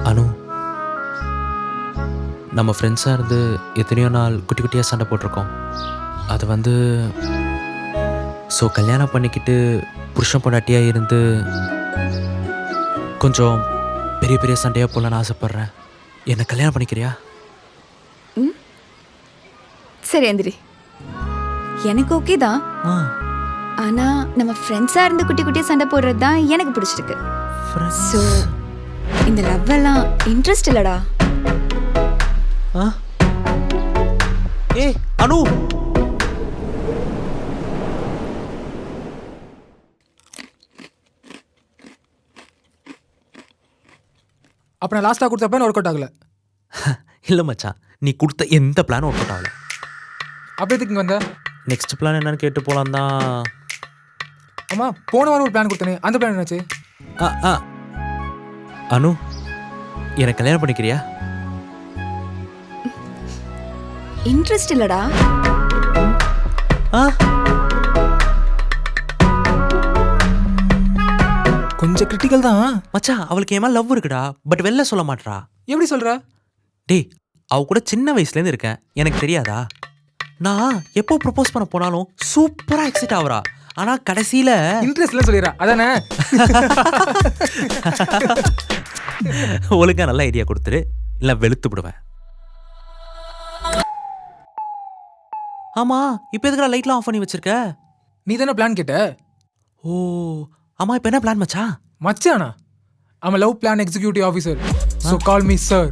அனு, நம்ம ஃப்ரெண்ட்ஸாக இருந்து எத்தனையோ நாள் குட்டி குட்டியாக சண்டை போட்டிருக்கோம். அது வந்து ஸோ கல்யாணம் பண்ணிக்கிட்டு புருஷன் பொண்டாட்டியாக இருந்து கொஞ்சம் பெரிய பெரிய சண்டையாக போடலான்னு ஆசைப்பட்றேன். என்னை கல்யாணம் பண்ணிக்கிறியா? சரி எந்திரி. எனக்கு ஓகே தான். ஆ, ஆனா நம்ம ஃப்ரெண்ட்ஸா இருந்து குட்டி குட்டியா சண்டை போடுறது தான் எனக்கு பிடிச்சிருக்கு. ஸோ இந்த லவ் எல்லாம் இன்ட்ரெஸ்ட் இல்லடா. ஆ, ஏய் அனு, அப்போ நான் லாஸ்ட்டாக கொடுத்த பிளான் ஒர்க் அவுட் ஆகல. இல்லை மச்சான், நீ கொடுத்த எந்த பிளானும் ஒர்க் அவுட் ஆகல. அப்போ எதுக்கு இங்கே வந்த? நெக்ஸ்ட் பிளான் என்னன்னு கேட்டு போகலாம் தான். ஆமாம், போன வாரம் ஒரு பிளான் கொடுத்தனே, அந்த பிளான் என்னாச்சு? ஆ ஆ அனு, என்னை கல்யாணம் பண்ணிக்கிறியா? இன்ட்ரெஸ்ட் இல்லடா. ஆ, கொஞ்சம் கிரிட்டிக்கல் தான். மச்சான் அவளுக்கு ஏமா லவ் இருக்குடா, பட் வெளில சொல்ல மாட்றா. எப்படி சொல்கிற? டேய், அவ கூட சின்ன வயசுலேருந்து இருக்கேன், எனக்கு தெரியாதா? நான் எப்போ ப்ரப்போஸ் பண்ண போனாலும் சூப்பராக எக்ஸைட் ஆகுறா. ஆனால் கடைசியில் இன்ட்ரெஸ்ட்லாம் சொல்லிடுறா அதானே? ஒழுங்கா நல்ல ஐடியா கொடுத்துரு, இல்லை வெளுத்து விடுவேன். ஆமா, இப்போ எதுக்குடா லைட்லாம் ஆஃப் பண்ணி வச்சிருக்க? நீ தானே பிளான் கேட்ட? ஓ ஆமா, இப்போ என்ன பிளான் மச்சான்? மச்சானா? I'm a love plan executive officer. So call me sir.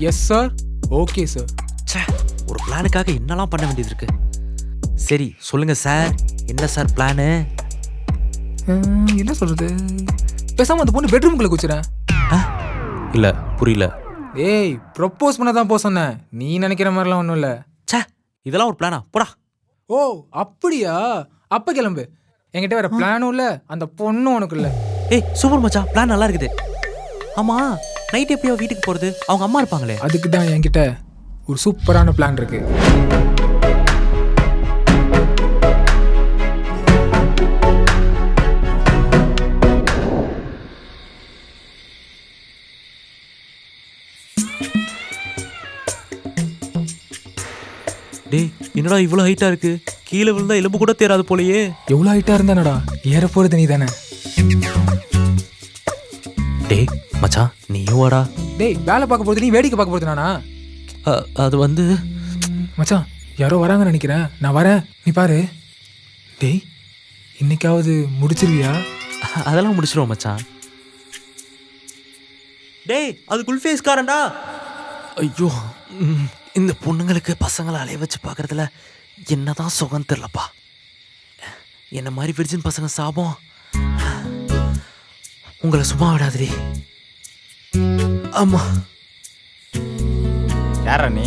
Yes sir. Okay sir. ச்சே, ஒரு பிளானுக்காக என்னெல்லாம் பண்ண வேண்டியது இருக்கு. சரி சொல்லுங்க சார், என்ன சார் பிளானு? என்ன சொல்றது? பேசாம அந்த பொண்ணு பெட்ரூம்குள்ள குச்சிறேன். இல்லை புரியல. ஏய், ப்ரப்போஸ் பண்ண தான் போ சொன்னேன், நீ நினைக்கிற மாதிரிலாம் ஒன்றும் இல்லை. ச்சே, இதெல்லாம் ஒரு பிளானா? போடா. ஓ அப்படியா? அப்ப கிளம்பு. என்கிட்ட வேற பிளானும் இல்லை, அந்த பொண்ணும் உனக்கு இல்லை. ஏய் சூப்பர் மச்சான், பிளான் நல்லா இருக்குது. ஆமா, நைட் எப்படியோ வீட்டுக்கு போறது? அவங்க அம்மா இருப்பாங்களே. அதுக்கு தான் என்கிட்ட ஒரு சூப்பரான பிளான் இருக்கு. டேய், என்னடா இவ்வளோ ஹைட்டா இருக்கு? கீழே விழுந்தா எலும்பு கூட தேராது போலயே. எவ்வளோ ஹைட்டா இருந்தானடா, ஏற போறது நீ தானே. டேய் மச்சான், நீயும் வாடா. டேய், வேலை பார்க்க போறது நீ, வேடிக்கை பார்க்க போறது நானா? அது வந்து மச்சான், யாரோ வராங்கன்னு நினைக்கிறேன், நான் வரேன், நீ பாரு. டேய், இன்னைக்காவது முடிச்சிருவியா? அதெல்லாம் முடிச்சிருவோம் மச்சான். டேய், அது குல்ஃபேஸ்காரன்டா. ஐயோ, இந்த பொண்ணுங்களுக்கு பசங்களை அலைய வச்சு பார்க்கறதுல என்னதான் சுகம் தெரியலப்பா. என்ன மாதிரி விர்ஜின் பசங்க சாபம் உங்களை சும்மா விடாதடி. ஆமா. யாரா நீ?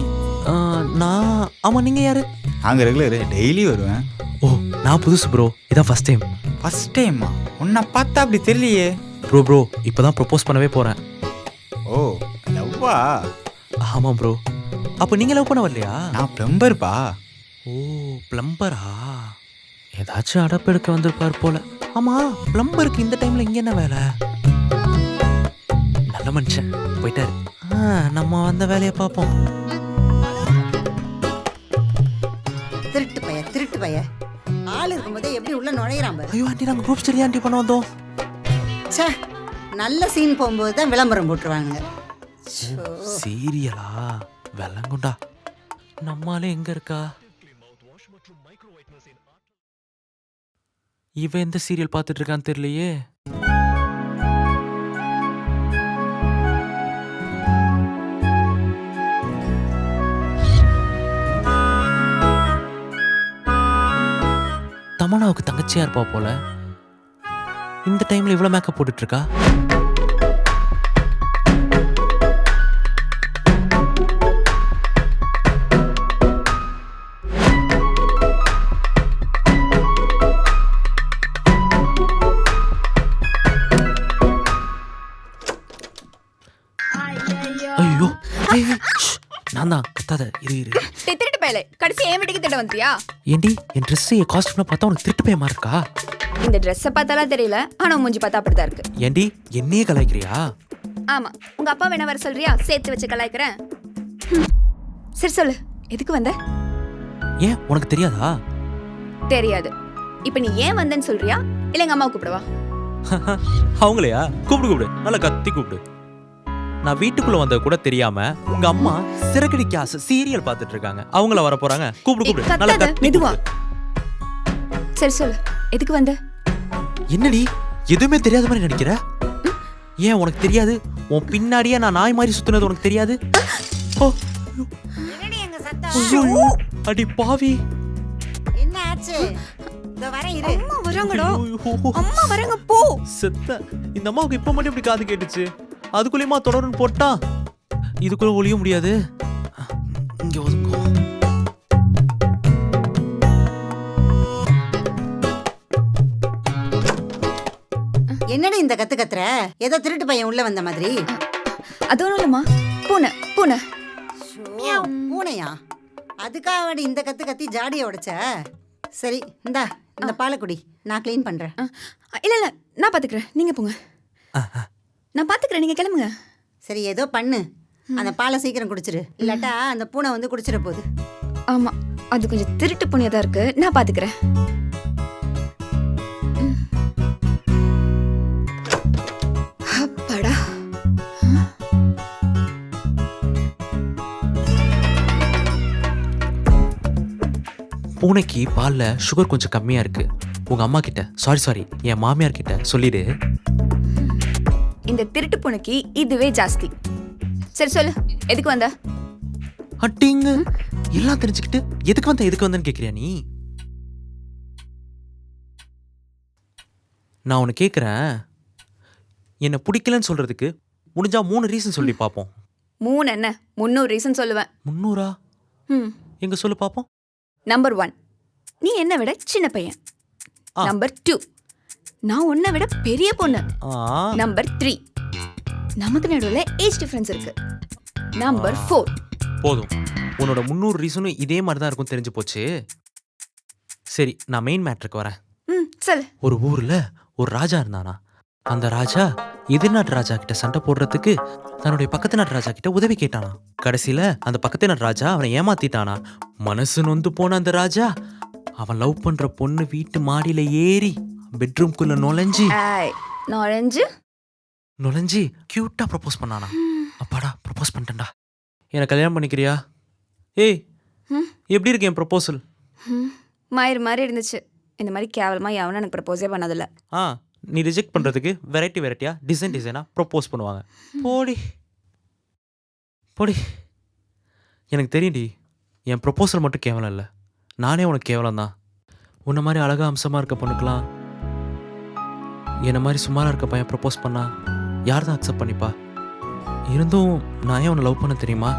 நான் ஆமாம், நீங்கள் யாரு? அங்கே ரெகுலர் டெய்லி வருவேன். ஓ, நான் புதுசு ப்ரோ, இதான் ஃபஸ்ட் டைம். ஃபர்ஸ்ட் டைமா? உன்னை பார்த்தா அப்படி தெரியலையே. ப்ரோ இப்போ தான் ப்ரப்போஸ் பண்ணவே போகிறேன். ஓ லவ்வா? ஆமாம் ப்ரோ. அப்போ நீங்கள் லவ் பண்ண வரலையா? நான் பிளம்பர்ப்பா. ஓ பிளம்பரா? ஏதாச்சும் அடப்பு எடுக்க வந்திருப்பார் போல. ஆமாம், பிளம்பருக்கு இந்த டைமில் இங்கே என்ன வேலை? நல்ல மனுஷன் போயிட்டாரு. நம்ம வந்த வேலையை பார்ப்போம். திருட்டு பைய ஆள் இருக்கும்போதே எப்படி உள்ள நுழையிறான் பாரு. ஐயோ ஆண்டி, நாங்கள் குரூப் ஸ்டடி ஆண்டி பண்ண வந்தோம். ச்சே, நல்ல சீன் போகும்போது தான் விளம்பரம் போட்டுருவாங்க. சீரியலா? வெள்ளங்குண்டா. நம்மாலே எங்க இருக்கா? இவ எந்த சீரியல் பார்த்துட்டு இருக்கான்னு தெரியலையே. தமனாவுக்கு தங்கச்சியா இருப்பா போல. இந்த டைம்ல இவ்வளவு மேக்கப் போட்டுட்டு இருக்கா. ஐயோ, நான் தான் கத்தாத. இரு. திருட்டு பயலே, கடைசி ஏன் வீட்டுக்கு திட்ட வந்துட்டியா? ஏண்டி, என் ட்ரெஸ் என் காஸ்டியூம்ல பார்த்தா உனக்கு திருட்டு பயமா இருக்கா? இந்த ட்ரெஸ்ஸை பார்த்தாலாம் தெரியல, ஆனா மூஞ்சி பார்த்தா அப்படிதான் இருக்கு. ஏண்டி, என்னையே கலாய்க்கிறியா? ஆமா, உங்க அப்பா வேணா வர சொல்றியா? சேர்த்து வச்சு கலாய்க்கிறேன். சரி சொல்லு, எதுக்கு வந்த? ஏன் உனக்கு தெரியாதா? தெரியாது. இப்ப நீ ஏன் வந்தேன்னு சொல்றியா இல்ல எங்க அம்மாவை கூப்பிடவா? அவங்களையா? கூப்பிடு நல்லா கத்தி கூப்பிடு. நான் வீட்டுக்குள்ள வந்தது கூட தெரியாம உங்க அம்மா சிறகடிக்க ஆசை சீரியல் பார்த்துட்டு இருக்காங்க. அவங்கள வர போறாங்க. கூப்பிடு நல்லா கத்தி மெதுவா. கூப்பிடு. சரி சொல்லு, எதுக்கு வந்த? என்னடி எதுவுமே தெரியாத மாதிரி நடிக்கிற? ஏன் உனக்கு தெரியாது? உன் பின்னாடியே நான் நாய் மாதிரி சுத்துனது உனக்கு தெரியாது? ஓ, என்னடி எங்க சத்தம்? ஐயோ, அடி பாவி. என்ன ஆச்சு? இதோ வரேன் இரு. அம்மா வராங்கடா. ஐயோ, அம்மா வராங்க, போ. செத்த. இந்த அம்மாவுக்கு இப்ப மட்டும் இப்படி காது கேட்டுச்சு. அதுக்குள்ளேயுமா தொடருன்னு போட்டா இதுக்குள்ள ஒளிய முடியாது. இங்க ஒதுங்கோ. என்னடி இந்த கத்து கத்துற? ஏதோ திருட்டு பையன் உள்ள வந்த மாதிரி. அது ஒண்ணும் இல்லம்மா, பூனை பூனை. பூனையா? அதுக்காக இந்த கத்து கத்தி ஜாடியை உடைச்ச? சரி, இந்தா இந்த பாலை குடி, நான் க்ளீன் பண்றேன். இல்ல இல்ல, நான் பாத்துக்கிறேன், நீங்க போங்க. நான் பாத்துக்கிறேன், நீங்க கிளம்புங்க. சரி, ஏதோ பண்ணு, அந்த பாலை சீக்கிரம் குடிச்சிரு, இல்லாட்டா அந்த பூனை வந்து குடிச்சிட போகுது. ஆமா, அது கொஞ்சம் திருட்டு புண்ணியா தான் இருக்கு, நான் பாத்துக்கிறேன். அப்பாடா. பூனைக்கு பால்ல சுகர் கொஞ்சம் கம்மியா இருக்கு. உங்க அம்மா கிட்ட சாரி என் மாமியார் கிட்ட சொல்லிடு. இந்த திருட்டு பூனைக்கு இதுவே ஜாஸ்தி. சரி சொல்லு, எதுக்கு வந்த? அட்டிங்க எல்லாம் தெரிஞ்சுக்கிட்டு எதுக்கு வந்தேன்னு கேக்குறியா நீ? நான் உன்னை கேக்குறேன், என்ன பிடிக்கலன்னு சொல்றதுக்கு முடிஞ்சா 3 ரீசன் சொல்லி பாப்போம். 3 என்ன 300 ரீசன் சொல்லுவேன். 300? எங்க சொல்லு பாப்போம். நம்பர் 1, நீ என்னை விட சின்ன பையன். நம்பர் 2, நான் உன்னை விட பெரிய பொண்ணு. நம்பர் 3, நமக்கு நடுவுல ஏஜ் டிஃபரன்ஸ் இருக்கு. நம்பர் 4. போதும், உன்னோட 300 ரீசனும் இதே மாதிரி தான் இருக்கும் தெரிஞ்சு போச்சு. சரி, நான் மெயின் மேட்ருக்கு வரேன். சொல்லு. ஒரு ஊர்ல ஒரு ராஜா இருந்தானா. அந்த ராஜா எதிர்நாட்டு ராஜா கிட்ட சண்டை போடுறதுக்கு தன்னுடைய பக்கத்து நாட்டு ராஜா கிட்ட உதவி கேட்டானா. கடைசியில அந்த பக்கத்து நாட்டு ராஜா அவனை ஏமாத்திட்டானா. மனசு நொந்து போன அந்த ராஜா அவன் லவ் பண்ற பொண்ணு வீட்டு மாடியில ஏறி பெட்ரூம்குள்ள நுழைஞ்சு கியூட்டா ப்ரப்போஸ் பண்ணானா. அப்பாடா, ப்ரப்போஸ் பண்ணிட்டேன்டா. என்னை கல்யாணம் பண்ணிக்கிறியா? ஏய், எப்படி இருக்கு என் ப்ரப்போசல்? மயிறு மாதிரி இருந்துச்சு. இந்த மாதிரி கேவலமா எவனும் எனக்கு ப்ரப்போஸே பண்ணதில்ல. நீ ரிஜெக்ட் பண்றதுக்கு வெரைட்டியா டிசைனா ப்ரப்போஸ் பண்ணுவாங்க. போடி. எனக்கு தெரியும்டி, என் ப்ரப்போசல் மட்டும் கேவலம் இல்லை, நானே உனக்கு கேவலம் தான். உன்ன மாதிரி அழகா அம்சமா இருக்க பொண்ணுக்கலாம் என்ன மாதிரி சுமாரா இருக்க பையன் ப்ரப்போஸ் பண்ணா யார் தான் அக்செப்ட் பண்ணிப்பா? இருந்தும் நான் ஏன் உன்னை லவ் பண்ண தெரியுமா?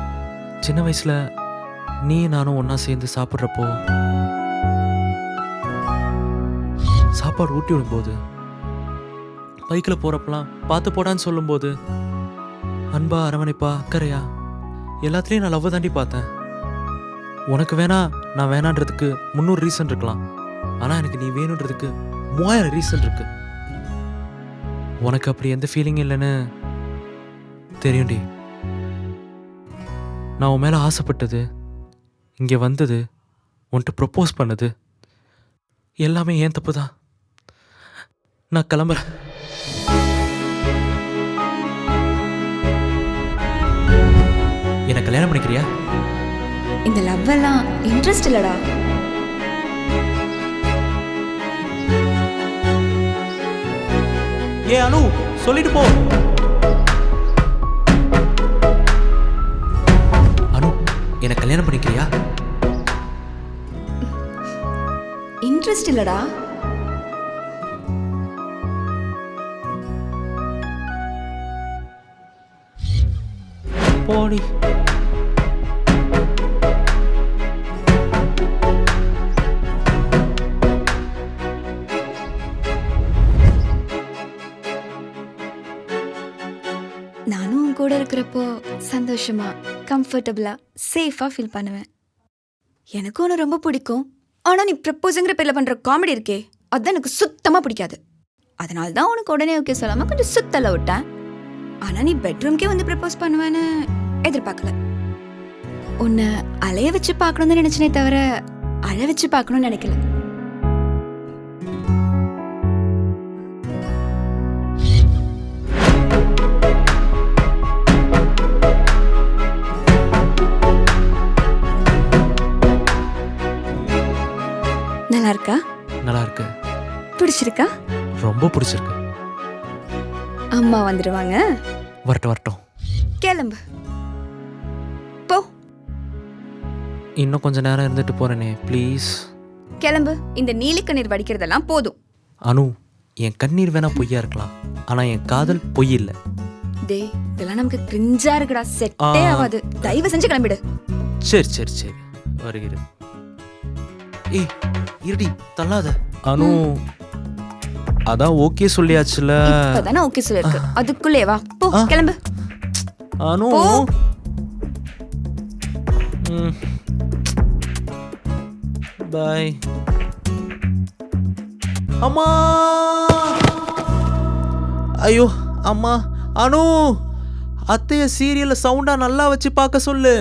சின்ன வயசுல நீ நானும் ஒன்னா சேர்ந்து சாப்பிட்றப்போ, சாப்பாடு ஊட்டி விடும்போது, பைக்கில் போகிறப்பெல்லாம் பார்த்து போடான்னு சொல்லும்போது, அன்பா அரவணைப்பா அக்கறையா எல்லாத்துலேயும் நான் லவ் தாண்டி பார்த்தேன். உனக்கு வேணா நான் வேணான்றதுக்கு 300 ரீசன் இருக்கலாம், ஆனால் எனக்கு நீ வேணுன்றதுக்கு 3000 ரீசன் இருக்கு. உனக்கு அப்படி எந்த ஃபீலிங் இல்லைன்னு தெரியும்டி. நான் உன் மேலே ஆசைப்பட்டது, இங்கே வந்தது, உன்கிட்ட ப்ரப்போஸ் பண்ணது எல்லாமே ஏன் தப்பு தான். நான் கிளம்புறேன். என்ன கல்யாணம் பண்ணிக்கிறியா? இந்த லவ் எல்லாம் இன்ட்ரெஸ்ட் இல்லடா. ஏ அனு, சொல்லிட்டு போ. அனு, என்ன கல்யாணம் பண்ணிக்கிறியா? இன்ட்ரெஸ்ட் இல்லடா. போடி. நானும் உன் கூட இருக்கிறப்போ சந்தோஷமா, கம்ஃபர்டபுளா, சேஃபா ஃபீல் பண்ணுவேன். எனக்கு உன்னை ரொம்ப பிடிக்கும். ஆனா நீ ப்ரப்போஸுங்கிற பேர்ல பண்ற காமெடி இருக்கே, அதான் எனக்கு சுத்தமா பிடிக்காது. அதனால தான் உனக்கு உடனே ஓகே சொல்லாம கொஞ்சம் சுத்தல விட்டேன். ஆனா நீ பெட்ரூம்க்கே வந்து ப்ரப்போஸ் பண்ணுவேன்னு எதிர்பார்க்கல. உன்னை அலைய வச்சு பார்க்கணும்னு நினைச்சனே தவிர அழ வச்சு பார்க்கணும்னு நினைக்கல. நல்லா இருக்கா? நல்லா இருக்கு. பிடிச்சிருக்கா? ரொம்ப பிடிச்சிருக்கு. அம்மா வந்துடுவாங்க. வரட்டும் வரட்டும். கிளம்பு போ. இன்னும் கொஞ்ச நேரம் இருந்துட்டு போறேனே ப்ளீஸ். கிளம்பு. இந்த நீலி கண்ணீர் வடிக்கிறதெல்லாம் போதும். அனு, என் கண்ணீர் வேணா பொய்யா இருக்கலாம், ஆனா என் காதல் பொய் இல்ல. டேய், இதெல்லாம் நமக்கு கிரிஞ்சா இருக்குடா. செட்டே ஆகாது. தயவு செஞ்சு கிளம்பிடு. சரி சரி சரி வருகிறேன். ஏய் இருடி, தள்ளாத. அனு, அதான் ஓகே சொல்லியாச்சுல. இப்பதானே ஓகே சொல்லிருக்கு. அதுக்குள்ளே வா. போ கிளம்பு. அனு போ. பாய். அம்மா, ஐயோ அம்மா. அனு, அத்தைய சீரியல்ல சவுண்டா நல்லா வச்சு பார்க்க சொல்லு.